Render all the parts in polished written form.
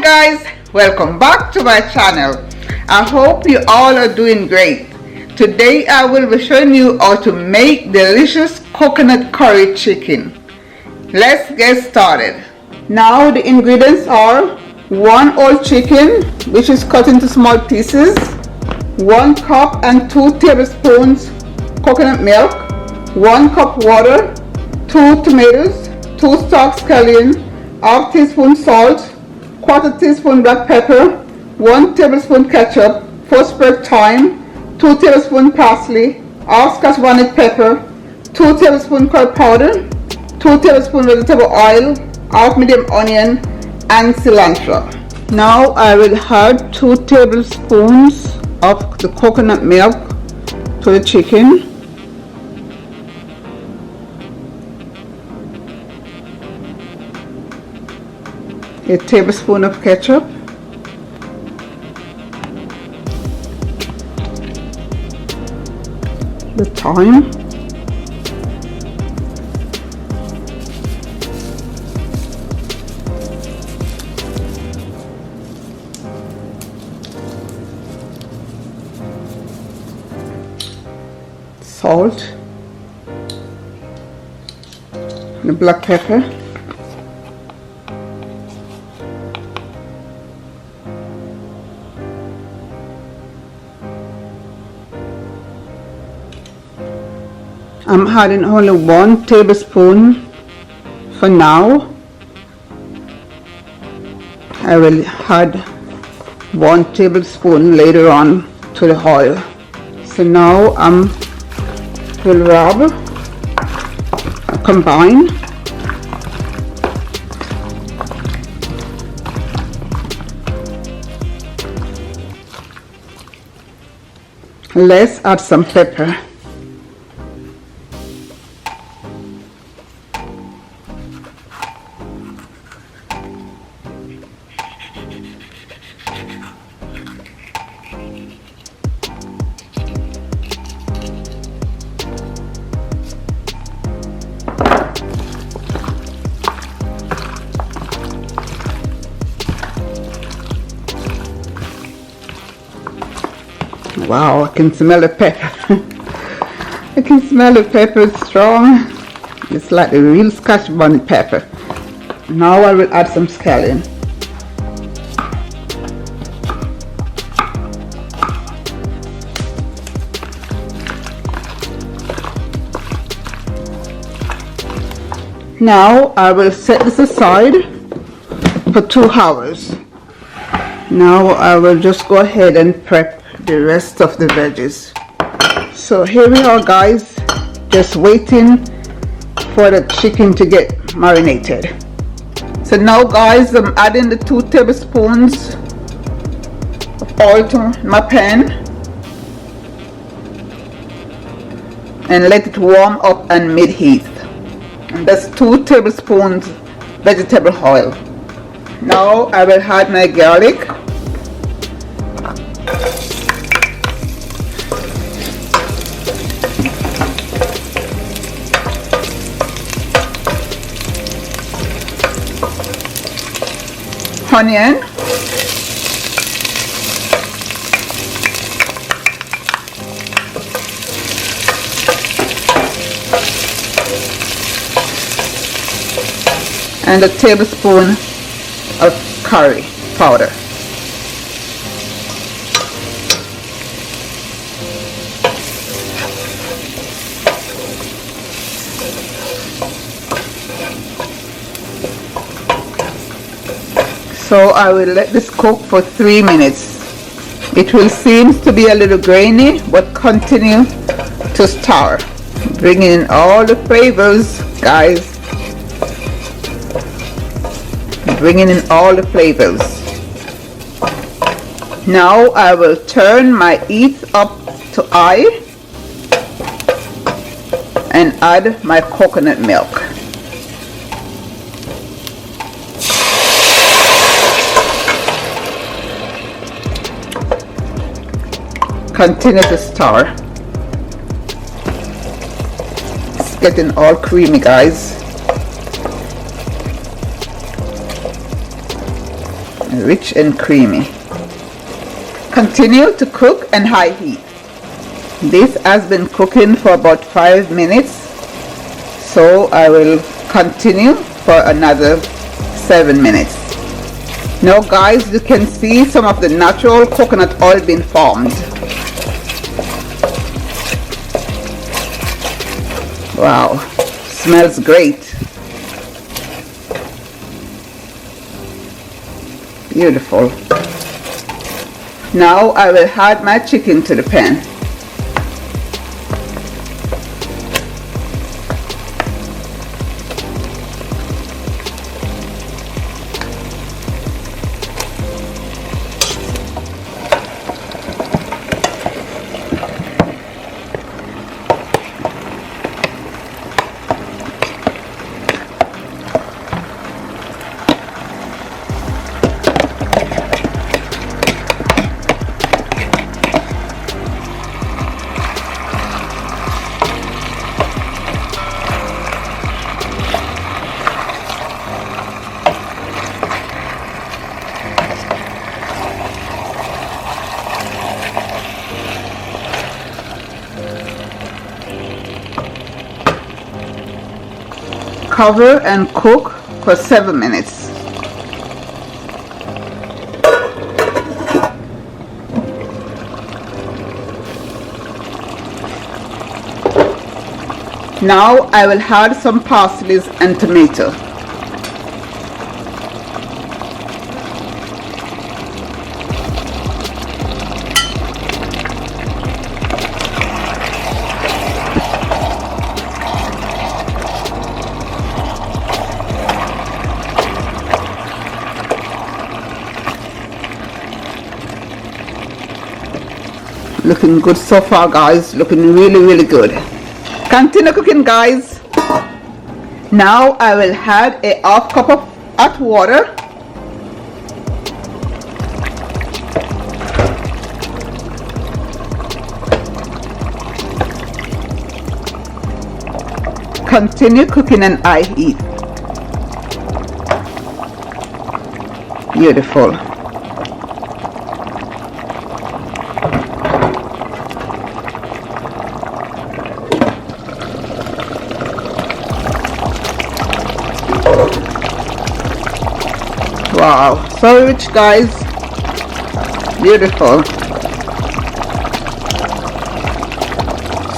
guys, welcome back to my channel. I hope you all are doing great. Today I will be showing you how to make delicious coconut curry chicken. Let's get started. Now the ingredients are 1 whole chicken which is cut into small pieces, 1 cup and 2 tablespoons coconut milk, 1 cup water, 2 tomatoes, 2 stalks of scallions, half teaspoon salt, 1/4 teaspoon black pepper, 1 tablespoon ketchup, 4 sprigs of thyme, 2 tablespoon parsley, half Scotch bonnet pepper, 2 tablespoon curry powder, 2 tablespoon vegetable oil, half medium onion, and cilantro. Now I will add 2 tablespoons of the coconut milk to the chicken. A tablespoon of ketchup, the thyme, salt, the black pepper, I'm adding only 1 tablespoon for now. I will add 1 tablespoon later on to the oil. So now will rub, combine. Let's add some pepper. Wow, I can smell the pepper. I can smell the pepper, it's strong. It's like a real Scotch bonnet pepper. Now I will add some scallion. Now I will set this aside for 2 hours. Now I will just go ahead and prep the rest of the veggies. So here we are guys, just waiting for the chicken to get marinated. So now guys, I'm adding the 2 tablespoons of oil to my pan and let it warm up and mid-heat. And that's 2 tablespoons vegetable oil. Now I will add my garlic, onion, and a tablespoon of curry powder. So I will let this cook for 3 minutes. It will seem to be a little grainy, but continue to stir, bringing in all the flavors, guys. Bringing in all the flavors. Now I will turn my heat up to high and add my coconut milk. Continue to stir. It's getting all creamy, guys. rich and creamy. Continue to cook on high heat. This has been cooking for about 5 minutes, so I will continue for another 7 minutes. Now guys, you can see some of the natural coconut oil being formed. Wow, smells great. Beautiful. Now I will add my chicken to the pan. Cover and cook for 7 minutes. Now I will add some parsley and tomato. Looking good so far guys, looking really good. Continue cooking guys. Now I will add a half cup of hot water. Continue cooking on high heat. Beautiful. Wow, so rich guys, beautiful,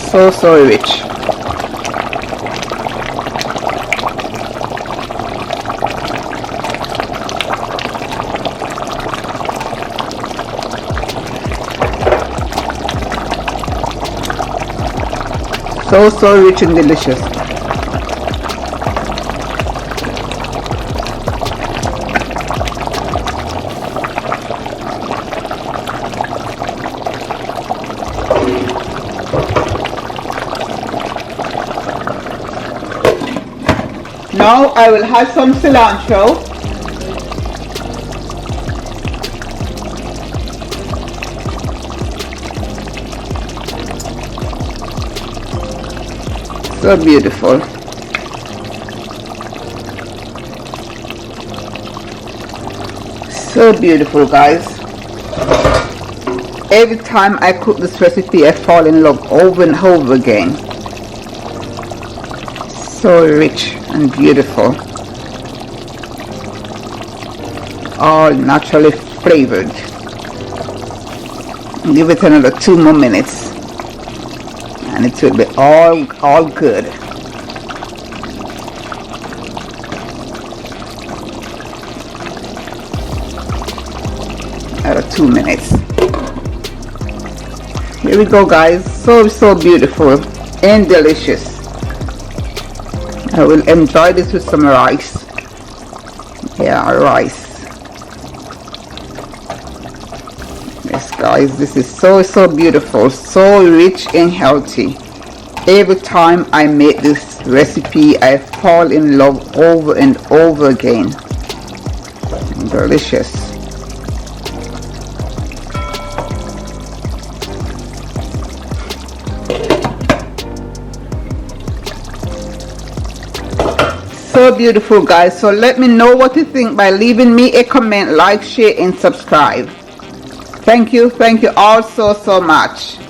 so rich. So rich and delicious. Now I will add some cilantro. So beautiful. So beautiful guys. Every time I cook this recipe I fall in love over and over again. So rich and beautiful, all naturally flavored. Give it another 2 more minutes and it will be all good. Another 2 minutes. Here we go guys. So beautiful and delicious. I will enjoy this with some rice. Yeah, rice. Yes guys, this is so beautiful, so rich and healthy. Every time I make this recipe I fall in love over and over again. Delicious. so beautiful, guys. So let me know what you think by leaving me a comment, like, share, and subscribe. Thank you all so much.